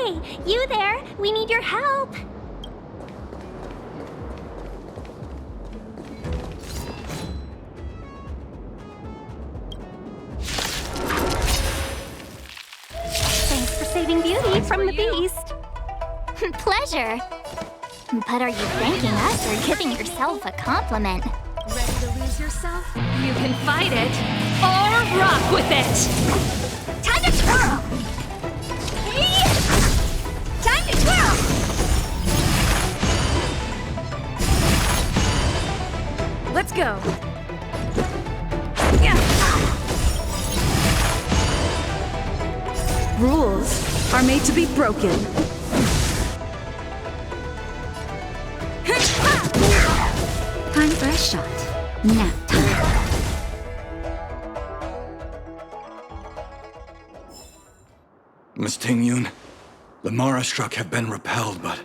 Hey, you there! We need your help! Thanks for saving Beauty from the beast. Pleasure. But are you thanking us or giving yourself a compliment? Ready to lose yourself? You can fight it or rock with it. Time to twirl! Hey! Time to twirl! Let's go. Rules are made to be broken. Time for a shot. Nap time. Miss Ting-Yun, the Mara struck have been repelled, but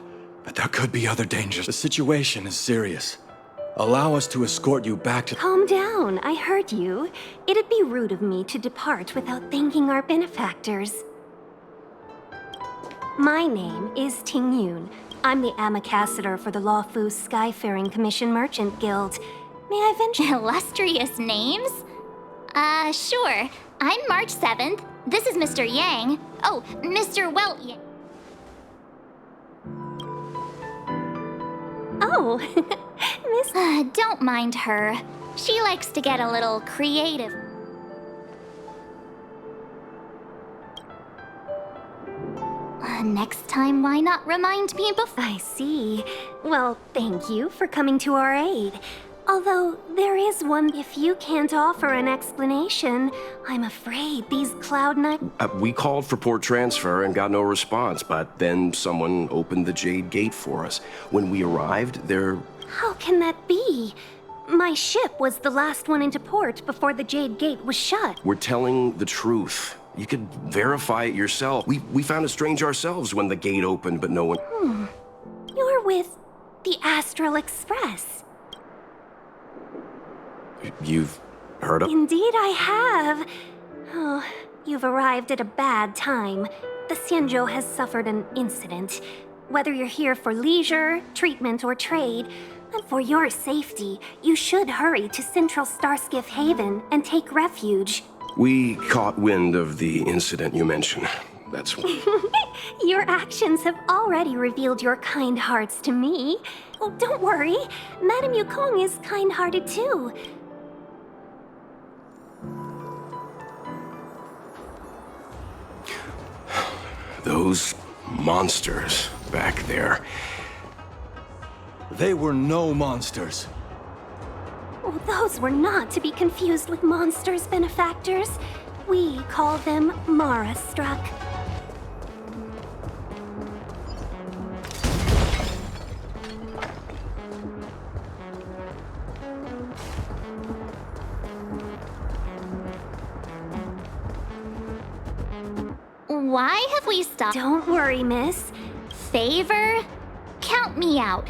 there could be other dangers. The situation is serious. Allow us to escort you back to— Calm down, I heard you. It'd be rude of me to depart without thanking our benefactors. My name is Ting-Yun. I'm the ambassador for the Lawfu Skyfaring Commission Merchant Guild. May I venture— Illustrious names? Sure. I'm March 7th. This is Mr. Yang. Oh, Mr. Yang. Oh, Miss— Don't mind her. She likes to get a little creative. Next time, why not remind me before? I see. Well, thank you for coming to our aid. Although, there is one— If you can't offer an explanation, I'm afraid these Cloud9— We called for port transfer and got no response, but then someone opened the Jade Gate for us. When we arrived, there— How can that be? My ship was the last one into port before the Jade Gate was shut. We're telling the truth. You could verify it yourself. We found it strange ourselves when the gate opened, but no one— You're with the Astral Express. You've heard of— Indeed I have. Oh, you've arrived at a bad time. The Xianzhou has suffered an incident. Whether you're here for leisure, treatment, or trade, and for your safety, you should hurry to Central Starskiff Haven and take refuge. We caught wind of the incident you mentioned. That's why. Your actions have already revealed your kind hearts to me. Oh, don't worry. Madame Yukong is kind-hearted too. Those monsters back there. They were no monsters. Oh, those were not to be confused with monsters, benefactors. We call them Mara struck. Why have we stopped? Don't worry, miss. Favor? Count me out.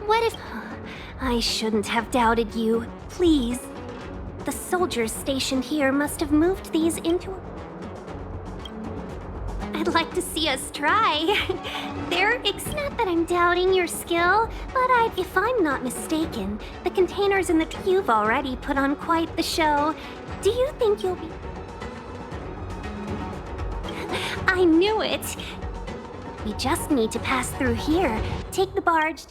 What if... I shouldn't have doubted you. Please. The soldiers stationed here must have moved these into... I'd like to see us try. It's not that I'm doubting your skill, but if I'm not mistaken, the containers in the... You've already put on quite the show. Do you think you'll be... I knew it! We just need to pass through here. Take the barge...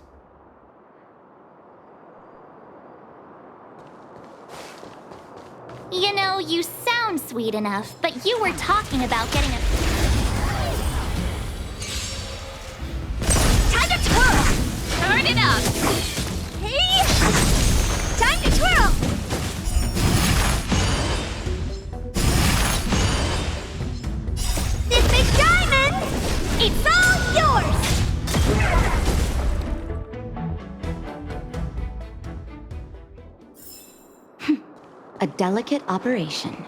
You know, you sound sweet enough, but you were talking about getting a... Time to twirl! Turn it up! Hey! Time to twirl! This big diamond! It's all yours! A delicate operation.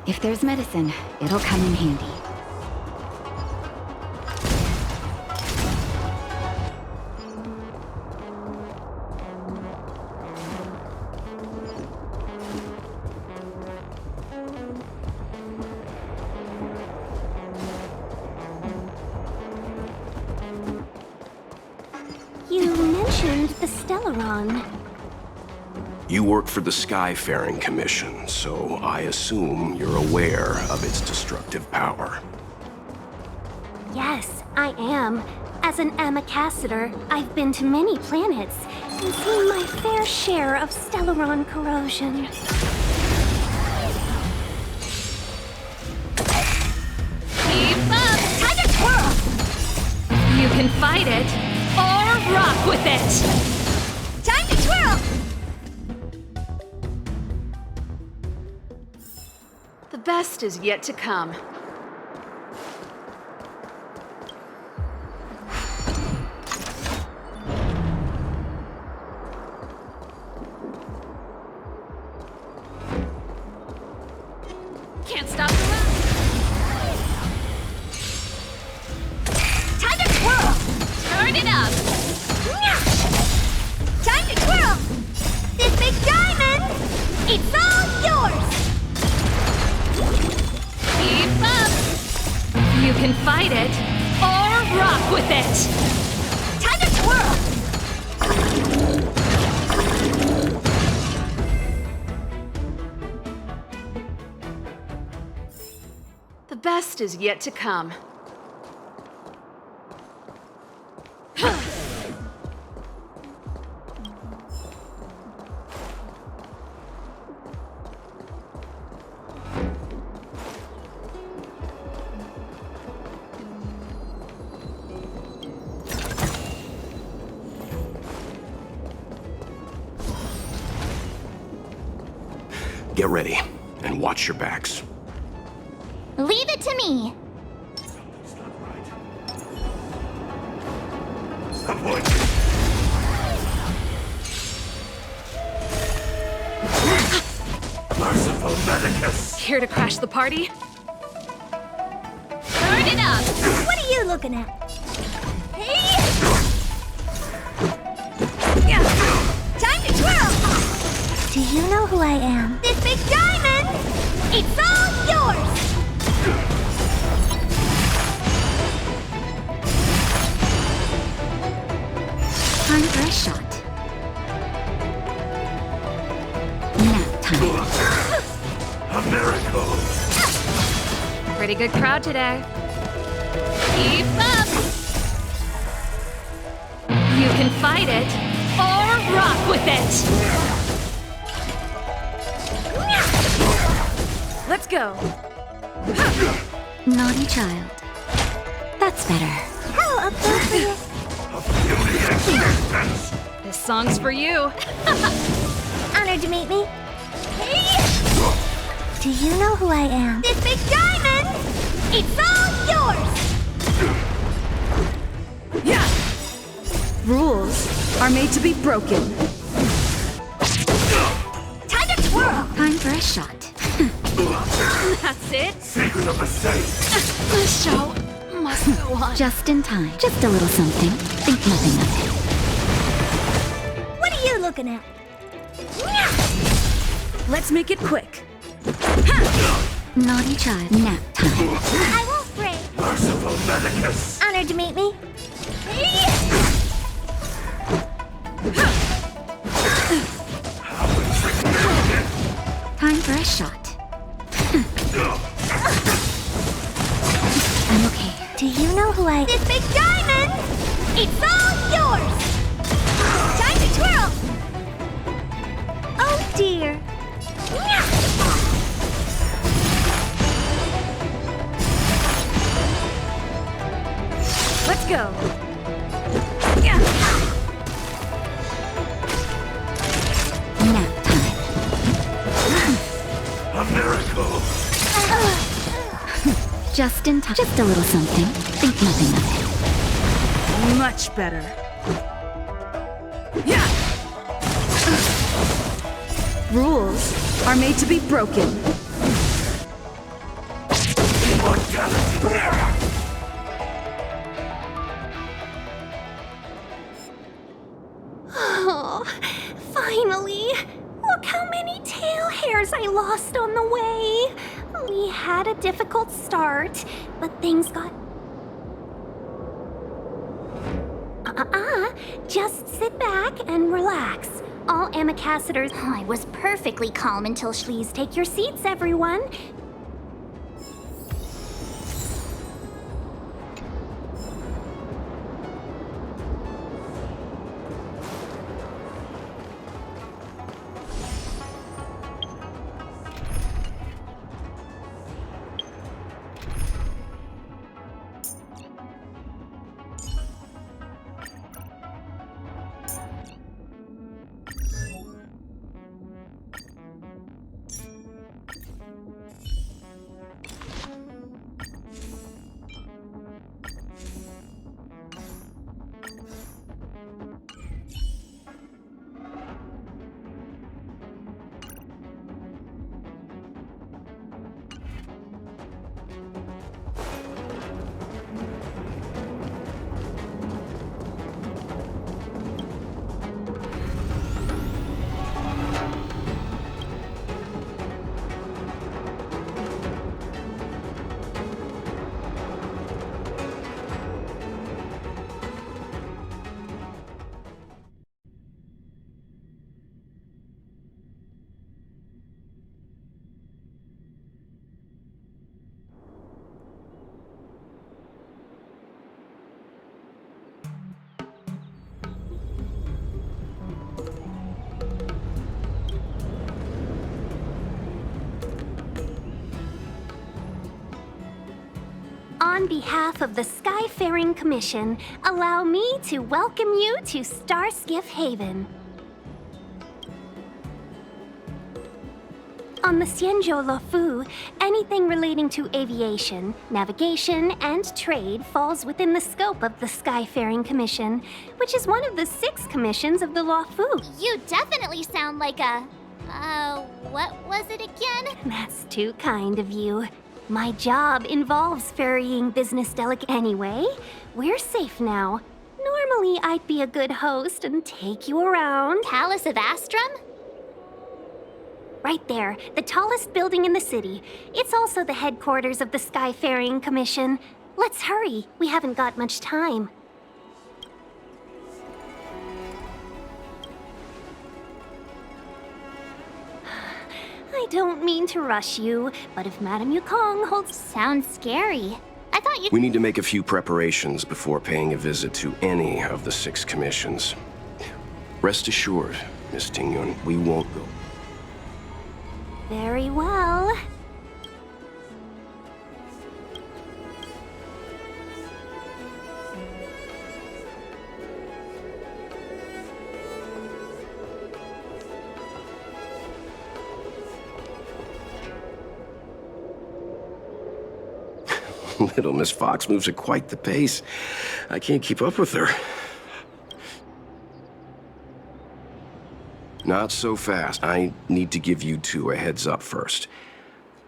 If there's medicine, it'll come in handy. You mentioned the Stellaron. You work for the Skyfaring Commission, so I assume you're aware of its destructive power. Yes, I am. As an ambassador, I've been to many planets and seen my fair share of Stellaron corrosion. Keep up! Time to twirl! You can fight it, or rock with it! Time to twirl! The best is yet to come. Can't stop the run. Time to twirl! Turn it up! Time to twirl! This big diamond! It's all yours! Keep up! You can fight it, or rock with it! Time to twirl! The best is yet to come. Get ready, and watch your backs. Leave it to me. Merciful Medicus! Here to crash the party? Turn it up! What are you looking at? Hey! Time to twirl! Do you know who I am? This big diamond! It's all yours! Time for a shot. Nap time. A miracle! Pretty good crowd today. Keep up! You can fight it, or rock with it! Let's go! Naughty child. That's better. How appropriate! This song's for you. Honored to meet me. Hey! Do you know who I am? This big diamond! It's all yours! Yeah! Rules are made to be broken. Time to twirl! Time for a shot. That's it. Secret of the safe! The show must go on. Just in time. Just a little something. Think nothing of What are you looking at? Let's make it quick. it. Naughty child. Nap time. I won't break. Merciful Medicus! Honored to meet me. Hey! Time for a shot. I'm okay. Do you know who I... This big diamond! It's all yours! Time to twirl! Oh dear. Let's go. Nap time. A miracle! Just in time. Just a little something. Think nothing of it. Much better. Yeah. Rules are made to be broken. Oh, finally! Look how many tail hairs I lost on the way! We had a difficult start, but things got... Just sit back and relax. All ambassadors... I was perfectly calm until Please take your seats, everyone. On behalf of the Skyfaring Commission, allow me to welcome you to Starskiff Haven. On the Xianzhou Luofu, anything relating to aviation, navigation, and trade falls within the scope of the Skyfaring Commission, which is one of the 6 commissions of the Luofu. You definitely sound like a... what was it again? That's too kind of you. My job involves ferrying business delegates. Anyway, we're safe now. Normally, I'd be a good host and take you around. Palace of Astrum? Right there, the tallest building in the city. It's also the headquarters of the Skyfaring Commission. Let's hurry, we haven't got much time. I don't mean to rush you, but if Madame Yukong holds... Sounds scary. I thought you... We need to make a few preparations before paying a visit to any of the 6 commissions. Rest assured, Miss Tingyun, we won't go. Very well. Little Miss Fox moves at quite the pace. I can't keep up with her. Not so fast. I need to give you 2 a heads up first.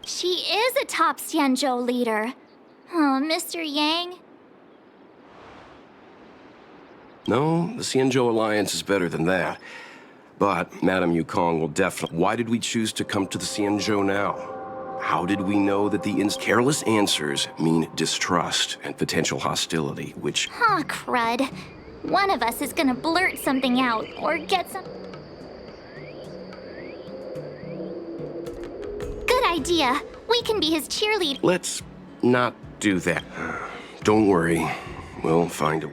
She is a top Xianzhou leader. Oh, Mr. Yang? No, the Xianzhou Alliance is better than that. But Madame Yukong will definitely... Why did we choose to come to the Xianzhou now? How did we know that the careless answers mean distrust and potential hostility, which... Aw, crud. One of us is gonna blurt something out, or get some... Good idea. We can be his cheerleader. Let's not do that. Don't worry. We'll find a...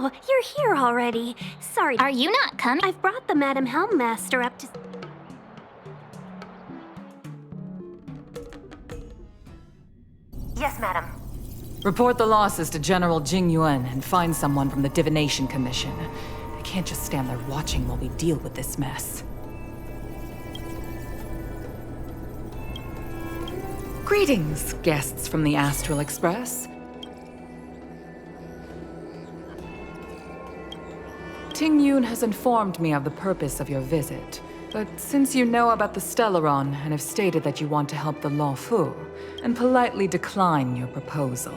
Oh, you're here already. Sorry. Are you not coming? I've brought the Madam Helmmaster up to... Yes, madam. Report the losses to General Jing Yuan and find someone from the Divination Commission. I can't just stand there watching while we deal with this mess. Greetings, guests from the Astral Express. Ting Yun has informed me of the purpose of your visit. But since you know about the Stellaron and have stated that you want to help the Law Fu, and politely decline your proposal.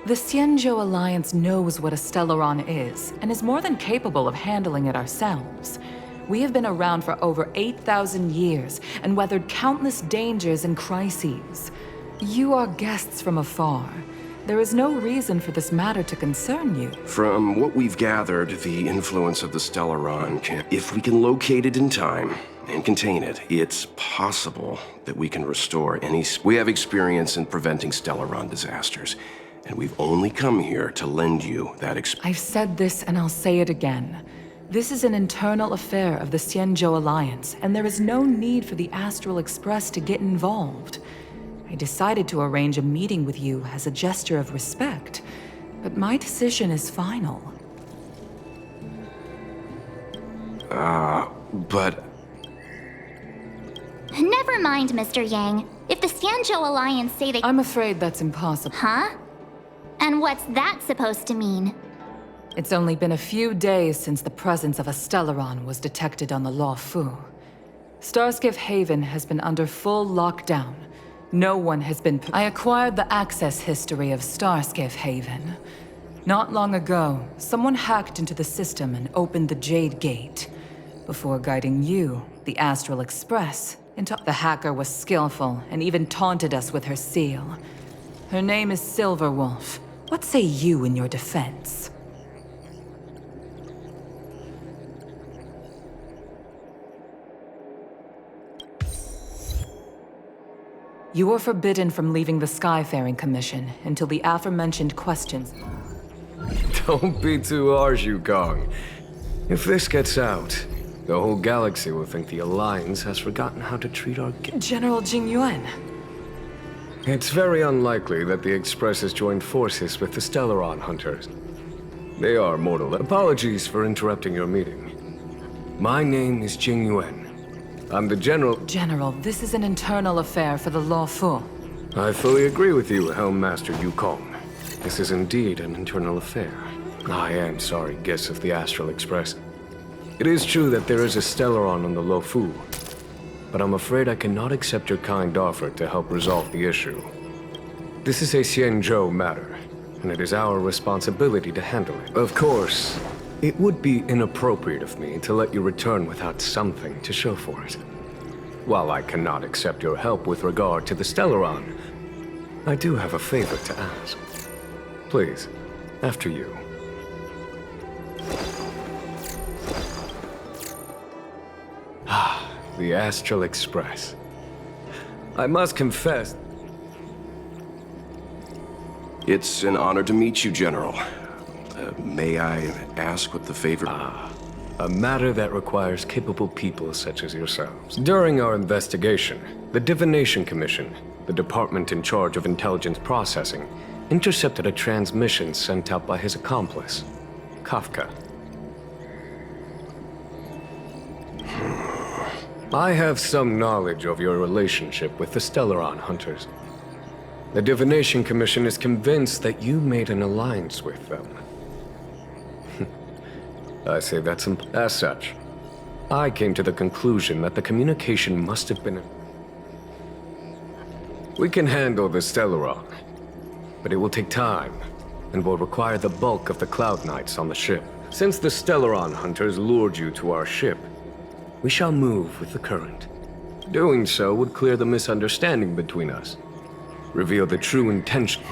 The Xianzhou Alliance knows what a Stellaron is, and is more than capable of handling it ourselves. We have been around for over 8,000 years, and weathered countless dangers and crises. You are guests from afar. There is no reason for this matter to concern you. From what we've gathered, the influence of the Stellaron can... If we can locate it in time and contain it, it's possible that we can restore any... We have experience in preventing Stellaron disasters, and we've only come here to lend you that experience. I've said this and I'll say it again. This is an internal affair of the Xianzhou Alliance, and there is no need for the Astral Express to get involved. I decided to arrange a meeting with you as a gesture of respect, but my decision is final. But... Never mind, Mr. Yang. If the Xianzhou Alliance say they... I'm afraid that's impossible. Huh? And what's that supposed to mean? It's only been a few days since the presence of a Stellaron was detected on the Law Fu. Starskiff Haven has been under full lockdown. No one has been... I acquired the access history of Starskiff Haven. Not long ago, someone hacked into the system and opened the Jade Gate, before guiding you, the Astral Express, into... The hacker was skillful and even taunted us with her seal. Her name is Silverwolf. What say you in your defense? You are forbidden from leaving the Skyfaring Commission until the aforementioned questions... Don't be too harsh, Yukong. If this gets out, the whole galaxy will think the Alliance has forgotten how to treat our... General Jing Yuan. It's very unlikely that the Express has joined forces with the Stellaron hunters. They are mortal. Apologies for interrupting your meeting. My name is Jing Yuan. I'm the General... General, this is an internal affair for the Law Fu. I fully agree with you, Helmmaster Yukong. This is indeed an internal affair. I am sorry, guests of the Astral Express. It is true that there is a Stellaron on the Law Fu, but I'm afraid I cannot accept your kind offer to help resolve the issue. This is a Xianzhou matter, and it is our responsibility to handle it. Of course, it would be inappropriate of me to let you return without something to show for it. While I cannot accept your help with regard to the Stellaron, I do have a favor to ask. Please, after you. The Astral Express. I must confess... It's an honor to meet you, General. May I ask what the favor... A matter that requires capable people such as yourselves. During our investigation, the Divination Commission, the department in charge of intelligence processing, intercepted a transmission sent out by his accomplice, Kafka. I have some knowledge of your relationship with the Stellaron hunters. The Divination Commission is convinced that you made an alliance with them. I say that's as such. I came to the conclusion that the communication must have been... We can handle the Stellaron, but it will take time, and will require the bulk of the Cloud Knights on the ship. Since the Stellaron hunters lured you to our ship, we shall move with the current. Doing so would clear the misunderstanding between us, reveal the true intention.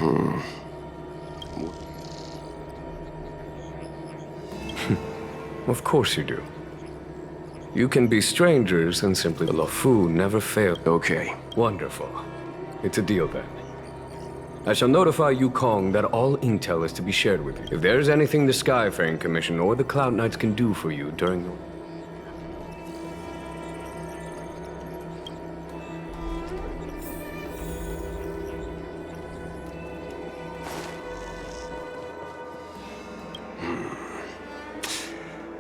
Of course you do. You can be strangers and simply... The Law Fu never failed. Okay. Wonderful. It's a deal then. I shall notify Yukong that all intel is to be shared with you. If there's anything the Skyfaring Commission or the Cloud Knights can do for you during your...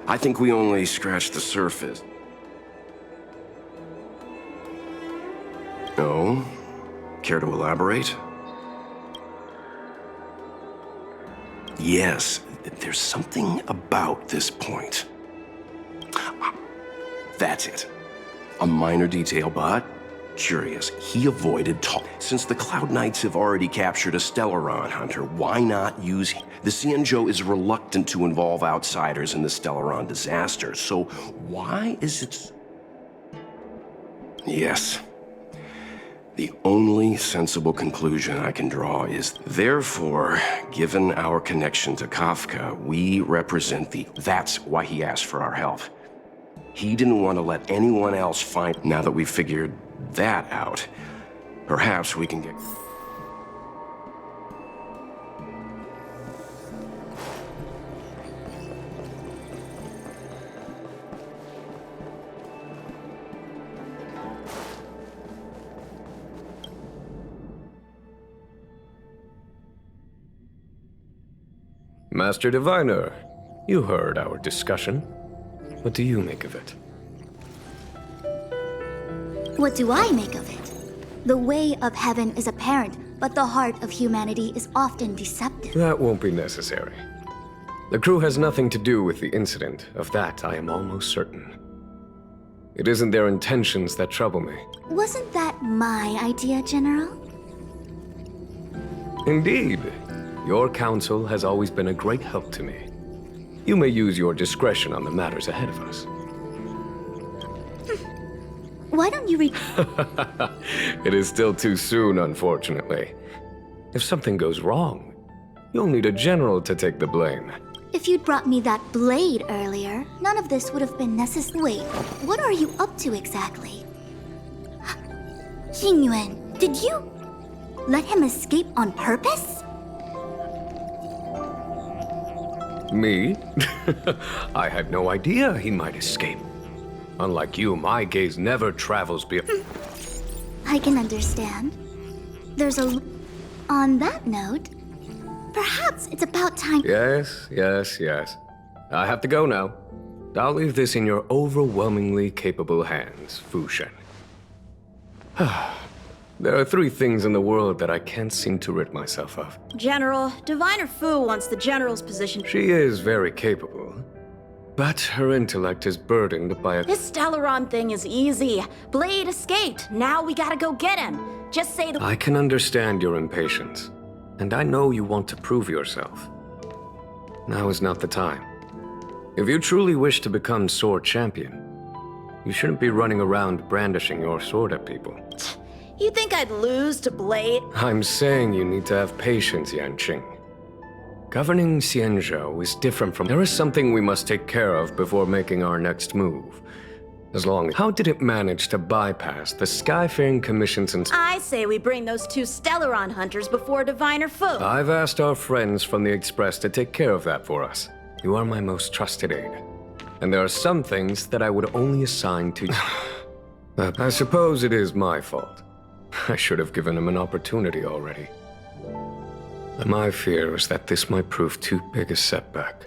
I think we only scratched the surface. No? Care to elaborate? Yes, there's something about this point. That's it. A minor detail, but curious. He avoided talk. Since the Cloud Knights have already captured a Stellaron hunter, why not use him? The Xianzhou is reluctant to involve outsiders in the Stellaron disaster, so why is it... Yes. The only sensible conclusion I can draw is, therefore, given our connection to Kafka, we represent the... That's why he asked for our help. He didn't want to let anyone else find... Now that we've figured that out, perhaps we can get... Master Diviner, you heard our discussion. What do you make of it? What do I make of it? The way of heaven is apparent, but the heart of humanity is often deceptive. That won't be necessary. The crew has nothing to do with the incident. Of that, I am almost certain. It isn't their intentions that trouble me. Wasn't that my idea, General? Indeed. Your counsel has always been a great help to me. You may use your discretion on the matters ahead of us. Why don't you read... It is still too soon, unfortunately. If something goes wrong, you'll need a general to take the blame. If you'd brought me that blade earlier, none of this would have been necessary. Wait, what are you up to exactly? Xingyuan, did you let him escape on purpose? Me? I had no idea he might escape. Unlike you, my gaze never travels beyond... I can understand. There's a... On that note, perhaps it's about time... Yes. I have to go now. I'll leave this in your overwhelmingly capable hands, Fu Shen. There are 3 things in the world that I can't seem to rid myself of. General, Diviner Fu wants the General's position. She is very capable, but her intellect is burdened by a... This Stellaron thing is easy. Blade escaped. Now we gotta go get him. Just say the... I can understand your impatience, and I know you want to prove yourself. Now is not the time. If you truly wish to become sword champion, you shouldn't be running around brandishing your sword at people. You think I'd lose to Blade? I'm saying you need to have patience, Yanqing. Governing Xianzhou is different from... There is something we must take care of before making our next move. As long as... How did it manage to bypass the Skyfaring Commission's... I say we bring those 2 Stellaron hunters before Diviner Fu. I've asked our friends from the Express to take care of that for us. You are my most trusted aide. And there are some things that I would only assign to you. I suppose it is my fault. I should have given him an opportunity already. My fear is that this might prove too big a setback.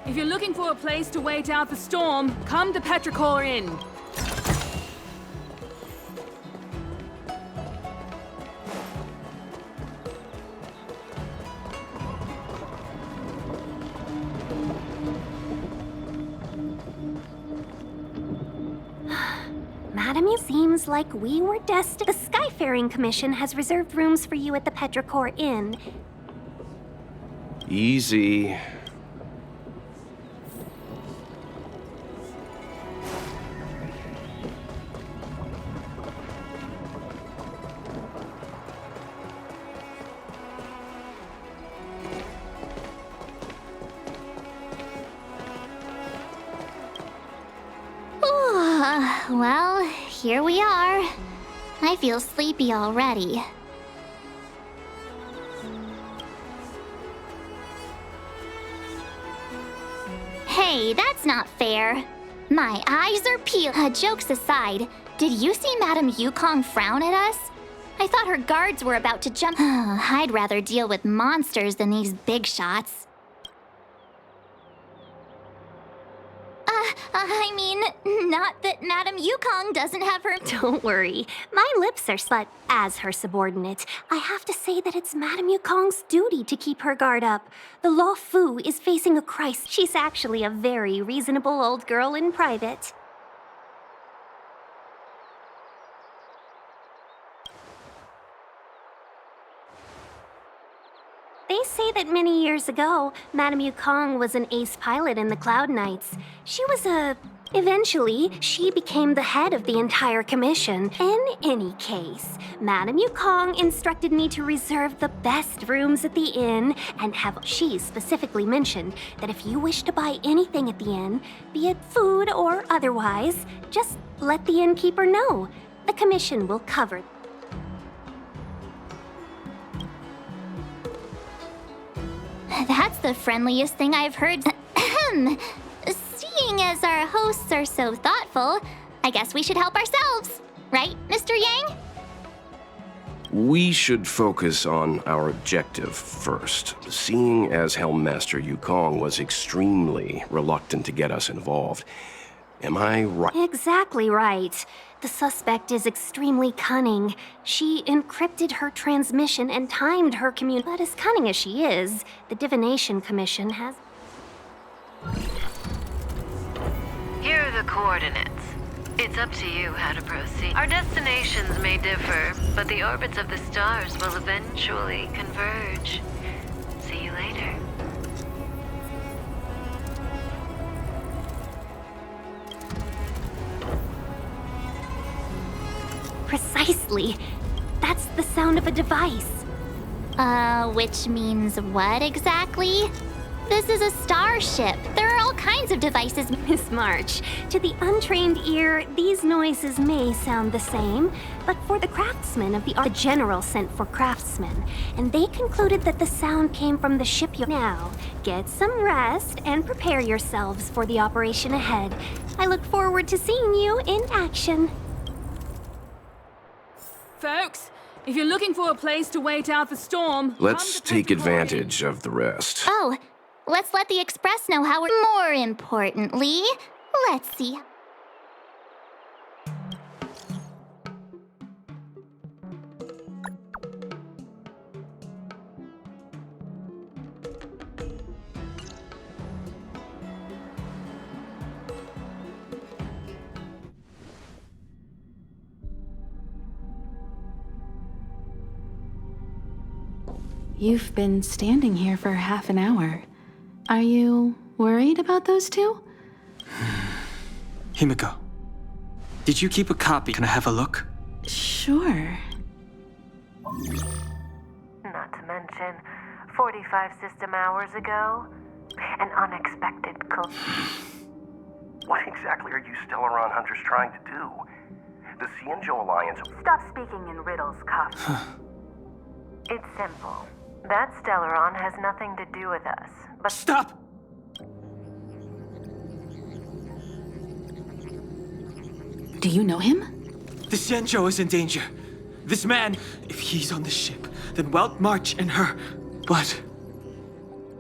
If you're looking for a place to wait out the storm, come to Petrichor Inn. Madam, it seems like we were destined. The Skyfaring Commission has reserved rooms for you at the Petrichor Inn. Easy. Well, here we are. I feel sleepy already. Hey, that's not fair. My eyes are peeled. Jokes aside, did you see Madame Yukong frown at us? I thought her guards were about to jump. I'd rather deal with monsters than these big shots. I mean, not that Madame Yukong doesn't have her— Don't worry, my lips are but as her subordinate, I have to say that it's Madame Yukong's duty to keep her guard up. The Law Fu is facing a crisis. She's actually a very reasonable old girl in private. They say that many years ago, Madame Yukong was an ace pilot in the Cloud Knights. She was Eventually, she became the head of the entire commission. In any case, Madame Yukong instructed me to reserve the best rooms at the inn and she specifically mentioned that if you wish to buy anything at the inn, be it food or otherwise, just let the innkeeper know. The commission will cover. That's the friendliest thing I've heard. Seeing as our hosts are so thoughtful, I guess we should help ourselves. Right, Mr. Yang? We should focus on our objective first. Seeing as Helmmaster Yukong was extremely reluctant to get us involved, am I right? Exactly right. The suspect is extremely cunning. She encrypted her transmission and timed her communication. But as cunning as she is, the Divination Commission has... Here are the coordinates. It's up to you how to proceed. Our destinations may differ, but the orbits of the stars will eventually converge. See you later. Precisely. That's the sound of a device. Which means what exactly? This is a starship. There are all kinds of devices. Miss March, to the untrained ear, these noises may sound the same, but for the craftsmen of the general sent for craftsmen, and they concluded that the sound came from the shipyard. Now, get some rest and prepare yourselves for the operation ahead. I look forward to seeing you in action. Folks, if you're looking for a place to wait out the storm... Let's take advantage of the rest. Oh, let's let the Express know how we're... More importantly, let's see... You've been standing here for half an hour. Are you worried about those two? Himiko, did you keep a copy? Can I have a look? Sure. Not to mention, 45 system hours ago, an unexpected What exactly are you Stellaron hunters trying to do? The Xianzhou Alliance... Stop speaking in riddles, cop. It's simple. That Stellaron has nothing to do with us, but... Stop! Do you know him? The Xianzhou is in danger. This man, if he's on the ship, then Welt March and her. But...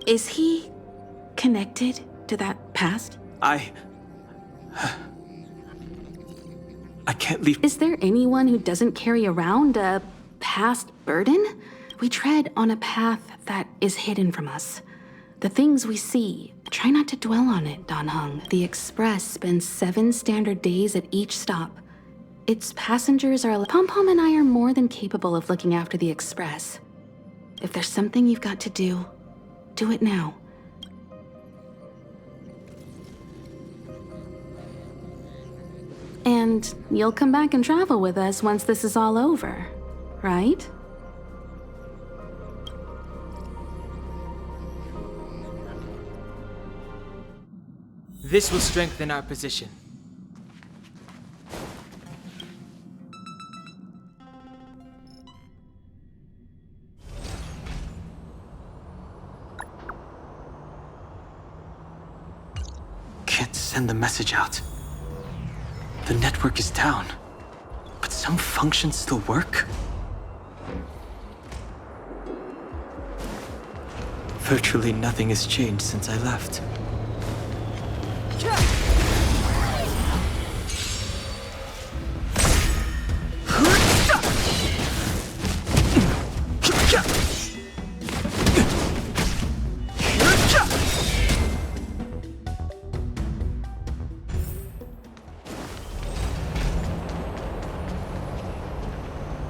Is he connected to that past? I can't leave. Is there anyone who doesn't carry around a past burden? We tread on a path that is hidden from us. The things we see, try not to dwell on it, Dan Heng. The Express spends 7 standard days at each stop. Its passengers are... Pom-Pom and I are more than capable of looking after the Express. If there's something you've got to do it now. And you'll come back and travel with us once this is all over, right? This will strengthen our position. Can't send the message out. The network is down, but some functions still work. Virtually nothing has changed since I left.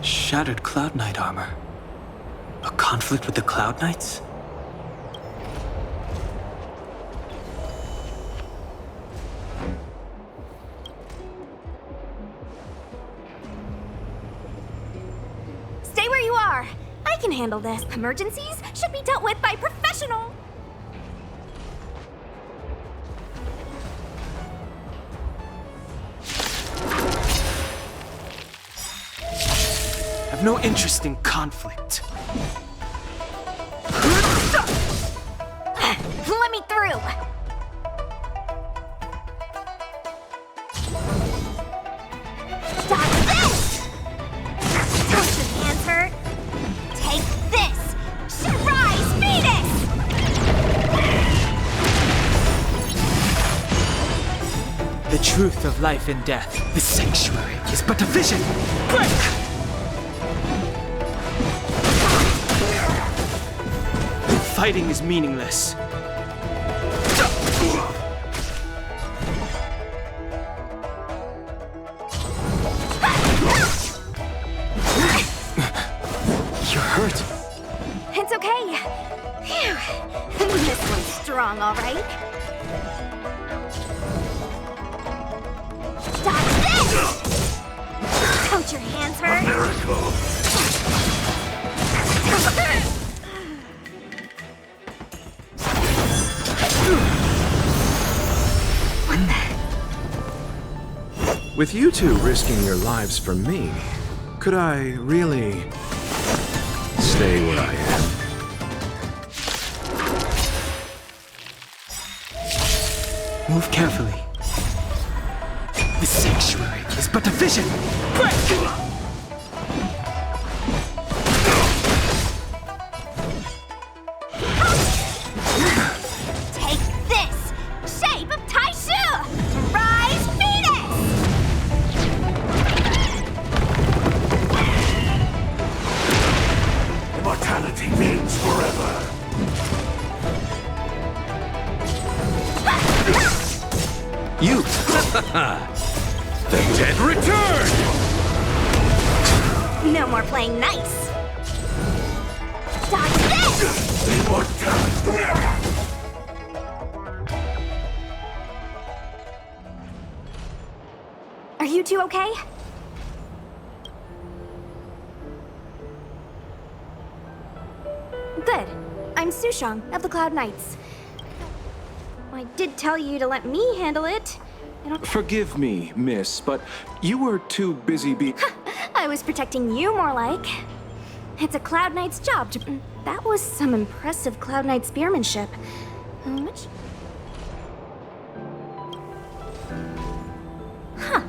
Shattered Cloud Knight armor. A conflict with the Cloud Knights? Stay where you are. I can handle this. Emergencies should be dealt with by professional. No interest in conflict. Let me through. Stop this! Don't your hands hurt? Take this! Rise, Venus! The truth of life and death. The sanctuary is but a vision. Break! Fighting is meaningless. You're hurt. It's okay. Phew. This one's strong, all right. Stop this! Don't your hands hurt? A miracle. With you two risking your lives for me, could I really stay where I am? Move carefully. The sanctuary is but a vision. Break! You! The dead return! No more playing nice. Dodge this! Are you two okay? Good. I'm Sushang of the Cloud Knights. I did tell you to let me handle it. Forgive me, miss, but you were too busy I was protecting you more like. It's a Cloud Knight's job to... That was some impressive Cloud Knight spearmanship. Which... Huh.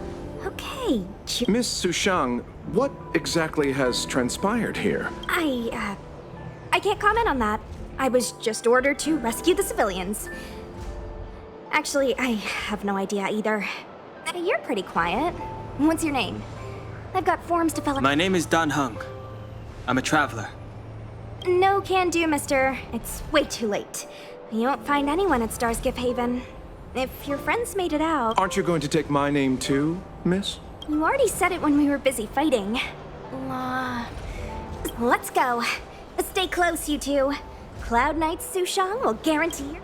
Okay. Miss Sushang, what exactly has transpired here? I can't comment on that. I was just ordered to rescue the civilians. Actually, I have no idea either. You're pretty quiet. What's your name? I've got forms to fill out. My name is Dan Hung. I'm a traveler. No can do, mister. It's way too late. You won't find anyone at Starsgift Haven. If your friends made it out... Aren't you going to take my name too, miss? You already said it when we were busy fighting. Let's go. Stay close, you two. Cloud Knight's Sushang will guarantee...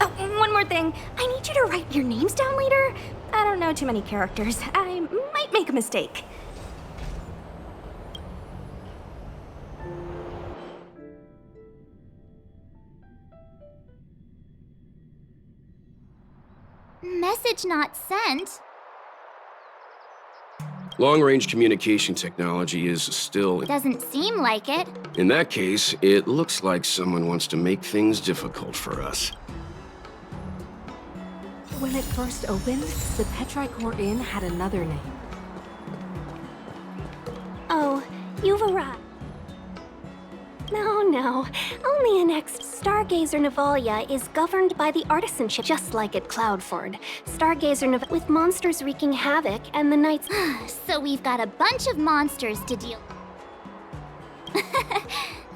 Oh, and one more thing. I need you to write your names down later. I don't know too many characters. I might make a mistake. Message not sent? Long-range communication technology is still... Doesn't seem like it. In that case, it looks like someone wants to make things difficult for us. When it first opened, the Petrichor Inn had another name. Oh, you've arrived. No. Only an Stargazer Navalia is governed by the artisanship, just like at Cloudford. Stargazer with monsters wreaking havoc and the knights... So we've got a bunch of monsters to deal...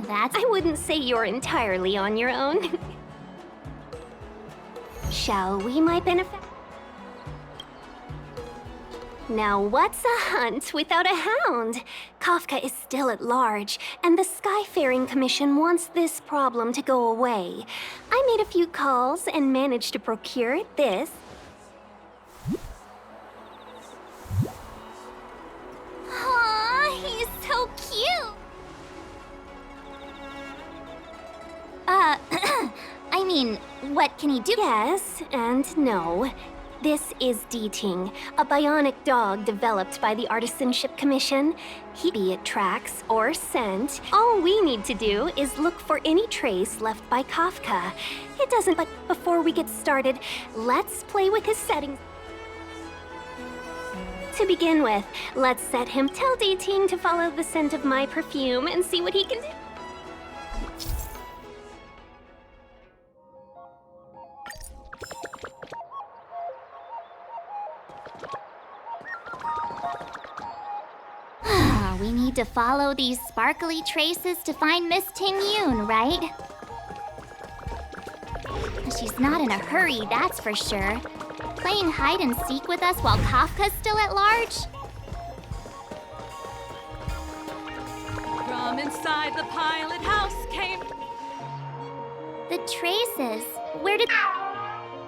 That's... I wouldn't say you're entirely on your own. Shall we, my benefactor? Now what's a hunt without a hound? Kafka is still at large, and the Skyfaring Commission wants this problem to go away. I made a few calls and managed to procure this. Aww, he's so cute! I mean, what can he do? Yes and no. This is Deeting, a bionic dog developed by the Artisanship Commission. Be it tracks or scent, all we need to do is look for any trace left by Kafka. It doesn't, but before we get started, let's play with his settings. To begin with, let's set him. Tell Deeting to follow the scent of my perfume and see what he can do. We need to follow these sparkly traces to find Miss Ting Yun, right? She's not in a hurry, that's for sure. Playing hide and seek with us while Kafka's still at large? From inside the pilot house came... The traces. Where did...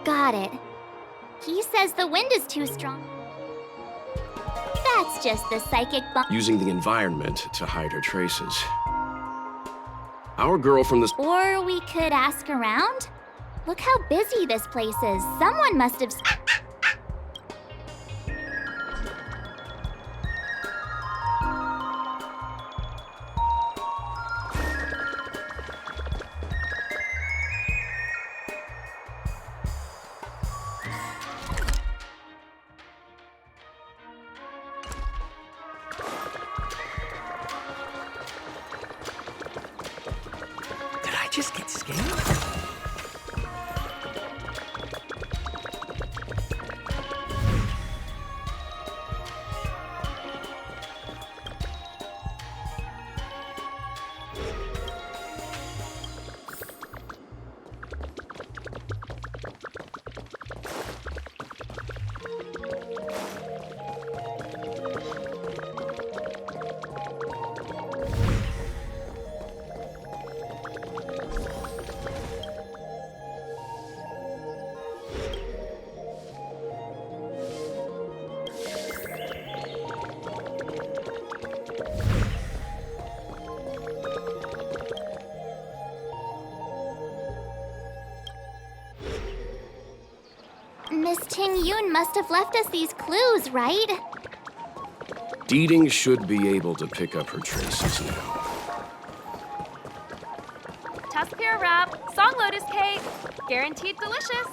Got it. He says the wind is too strong. That's just the psychic bump. Using the environment to hide her traces. Our girl from this... Or we could ask around? Look how busy this place is. Someone must have... Just get scared? Miss Ting Yun must have left us these clues, right? Deeting should be able to pick up her traces now. Tuskpear wrap, song lotus cake, guaranteed delicious.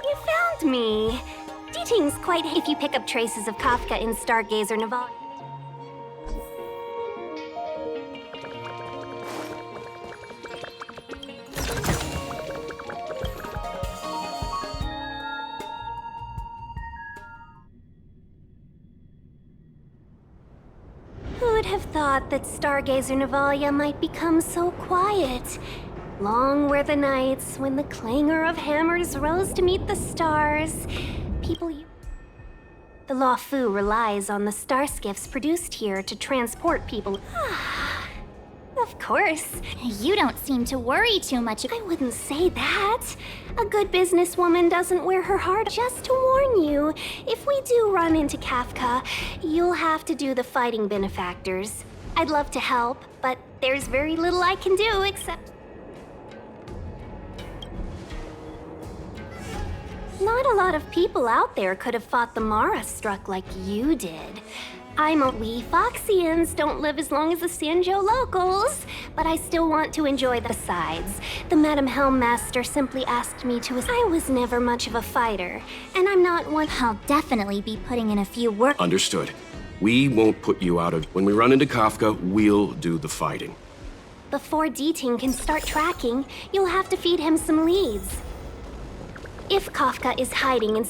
You found me. Deeting's quite if you pick up traces of Kafka in Stargazer Navalia. thought that Stargazer Navalia might become so quiet. Long were the nights when the clangor of hammers rose to meet the stars. The Law Fu relies on the star skiffs produced here to transport people. Of course. You don't seem to worry too much. I wouldn't say that. A good businesswoman doesn't wear her heart. Just to warn you, if we do run into Kafka, you'll have to do the fighting benefactors. I'd love to help, but there's very little I can do except... Not a lot of people out there could have fought the Mara struck like you did. We Foxians don't live as long as the Sanjo locals, but I still want to enjoy the sides. The Madam Helmmaster simply asked me to... I was never much of a fighter, and I'm not one... I'll definitely be putting in a few work... Understood. We won't put you out of... When we run into Kafka, we'll do the fighting. Before D-Ting can start tracking, you'll have to feed him some leads. If Kafka is hiding in...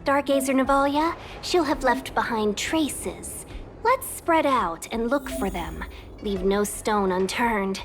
Stargazer Navalia, she'll have left behind traces. Let's spread out and look for them. Leave no stone unturned.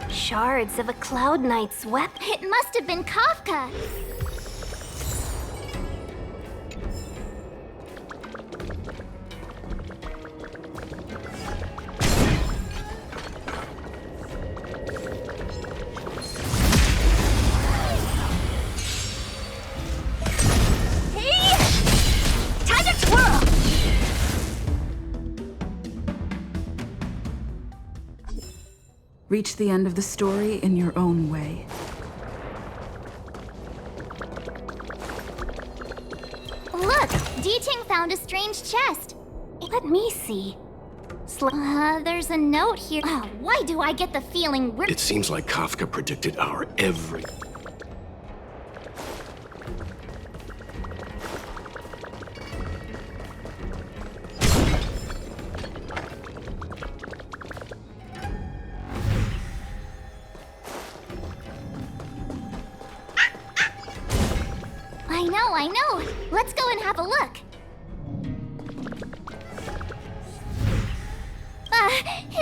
Shards of a Cloud Knight's weapon. It must have been Kafka. Reach the end of the story in your own way. Look! D-Ting found a strange chest. Let me see. There's a note here. Why do I get the feeling we're... It seems like Kafka predicted our every... I know! Let's go and have a look!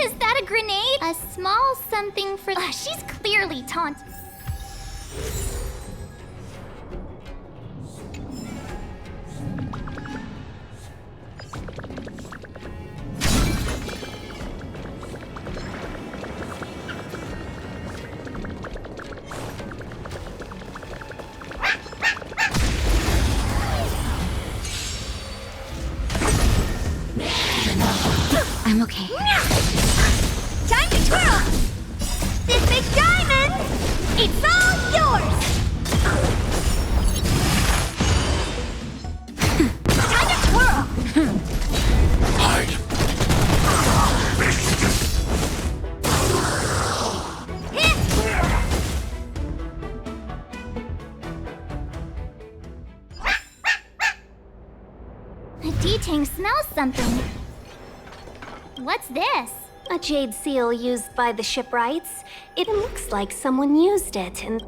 Is that a grenade? A small something for... she's clearly taunting. I'm okay. Time to twirl! This big diamond! It's all yours! Time to twirl! Hide! D-Ting smells something. What's this? A jade seal used by the shipwrights. It looks like someone used it and...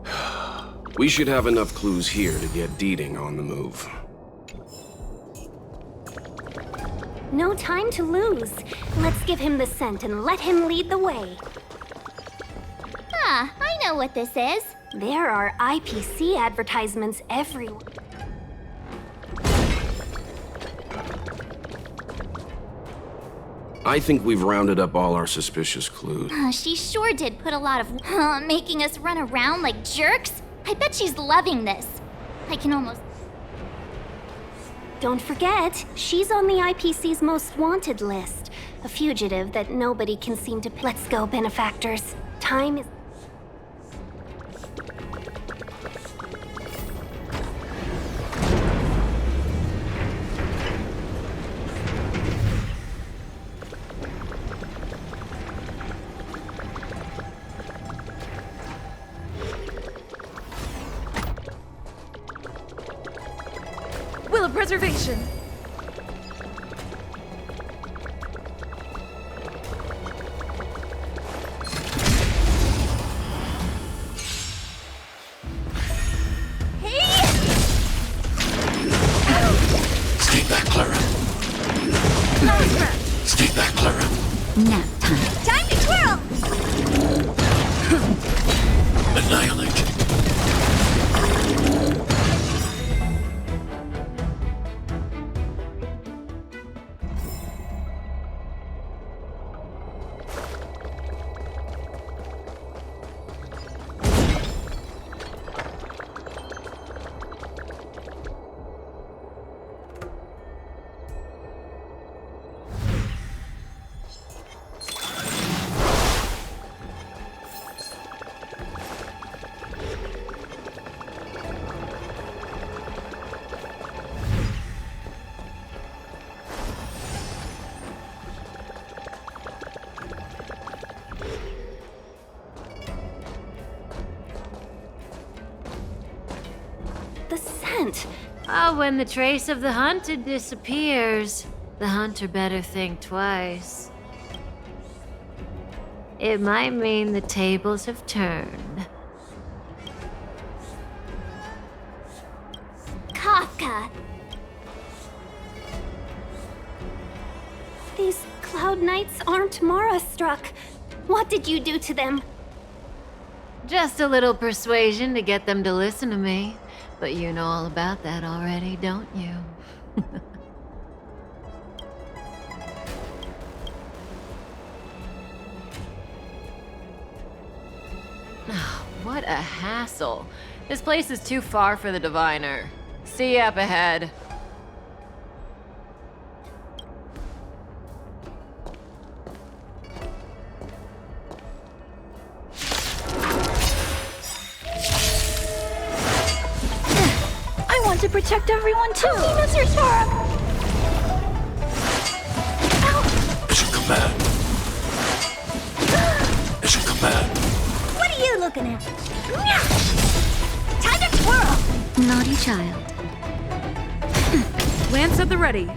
We should have enough clues here to get Deeding on the move. No time to lose. Let's give him the scent and let him lead the way. Ah, I know what this is. There are IPC advertisements everywhere. I think we've rounded up all our suspicious clues. She sure did put a lot of making us run around like jerks. I bet she's loving this. I can almost... Don't forget, she's on the IPC's most wanted list. A fugitive that nobody can seem to... Let's go, benefactors. Time is... Will of preservation. Stay back, Clara. Stay back, Clara. Nap time. Time to twirl! Annihilate. The scent. Ah, when the trace of the hunted disappears, the hunter better think twice. It might mean the tables have turned. Kafka. These Cloud Knights aren't Mara struck. What did you do to them? Just a little persuasion to get them to listen to me. But you know all about that already, don't you? What a hassle. This place is too far for the diviner. See you up ahead. I want to protect everyone too! Mr. Sora! Mission command. Mission command. What are you looking at? Time to twirl! Naughty child. Lance at the ready.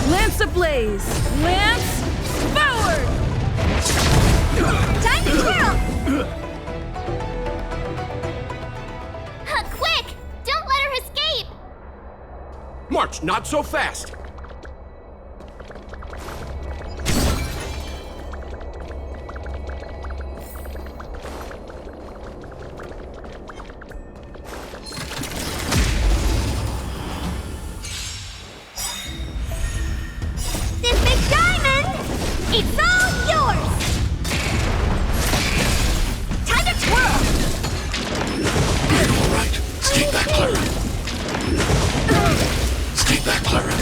Lance ablaze! Lance forward! Time to twirl! Quick! Don't let her escape! March, not so fast! This big diamond! It's all yours! Time to twirl! All right. Stay back, Clara. Stay back, Clara.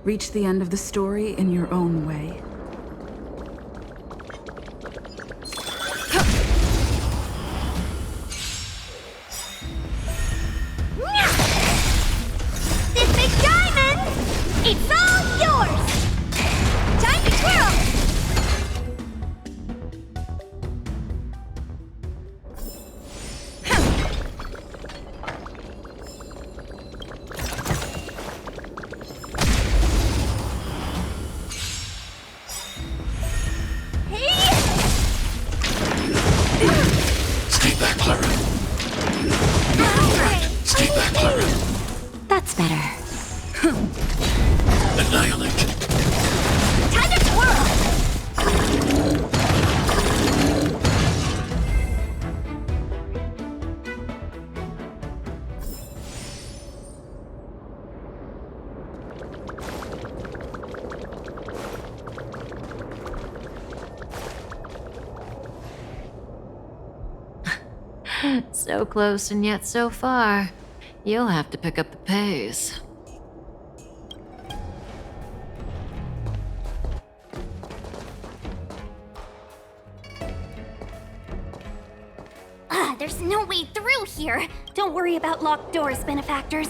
Reach the end of the story in your own way. This big diamond! It's all yours! Time to twirl! better. Annihilate. Time to twirl! So close and yet so far. You'll have to pick up the pace. There's no way through here. Don't worry about locked doors, benefactors.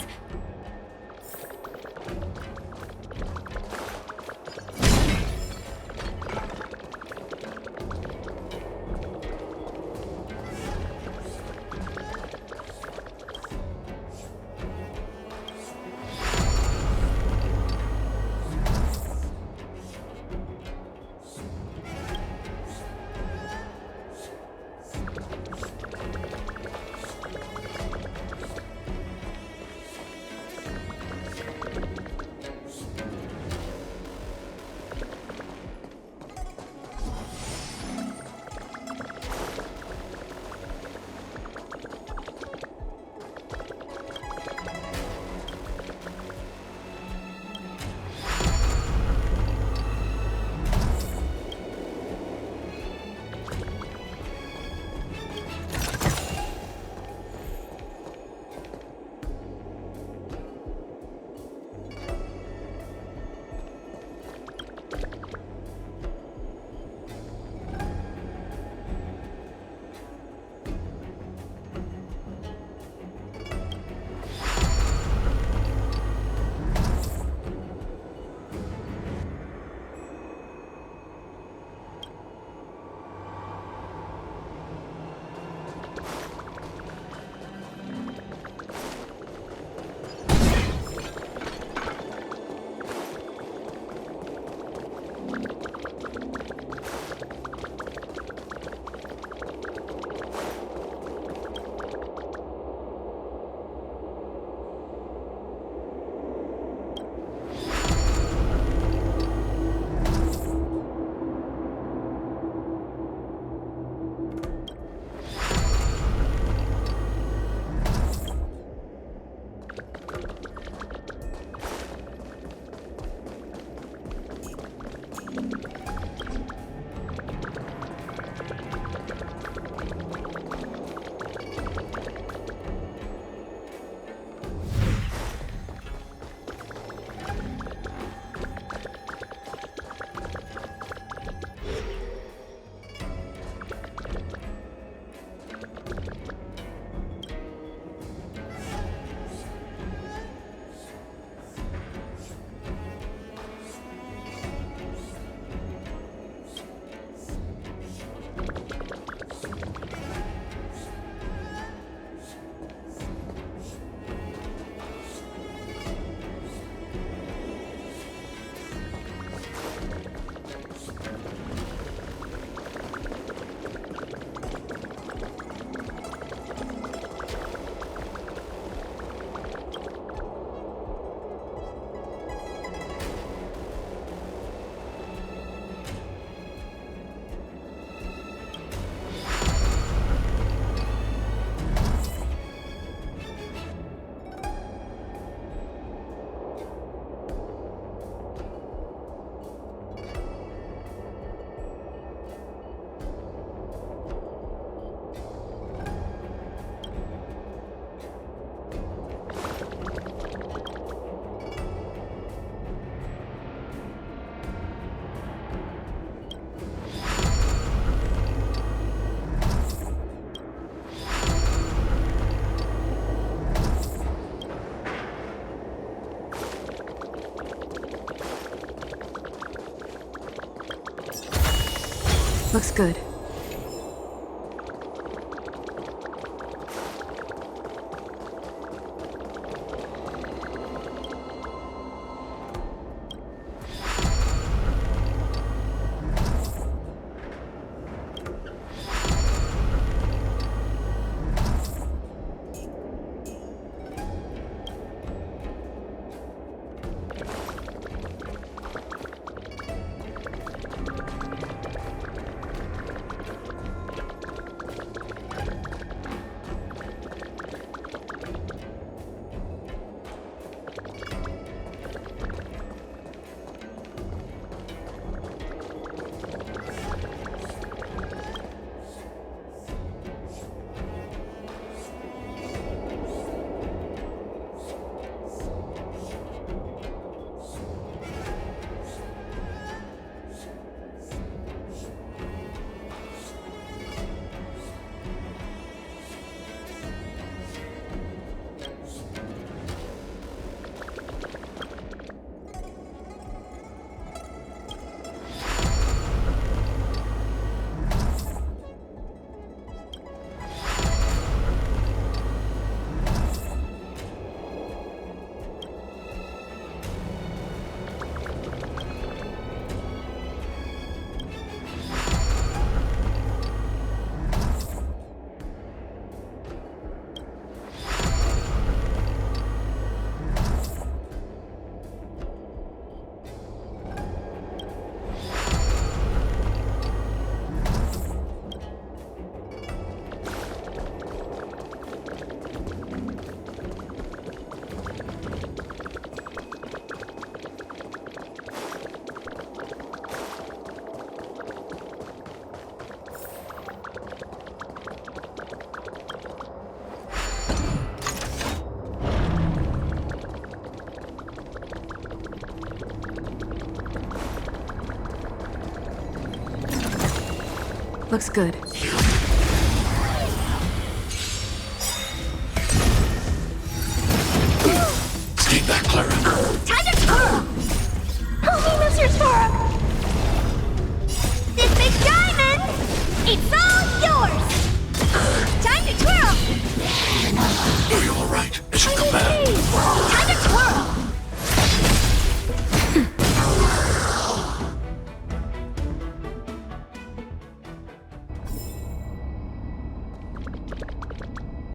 Looks good. Looks good.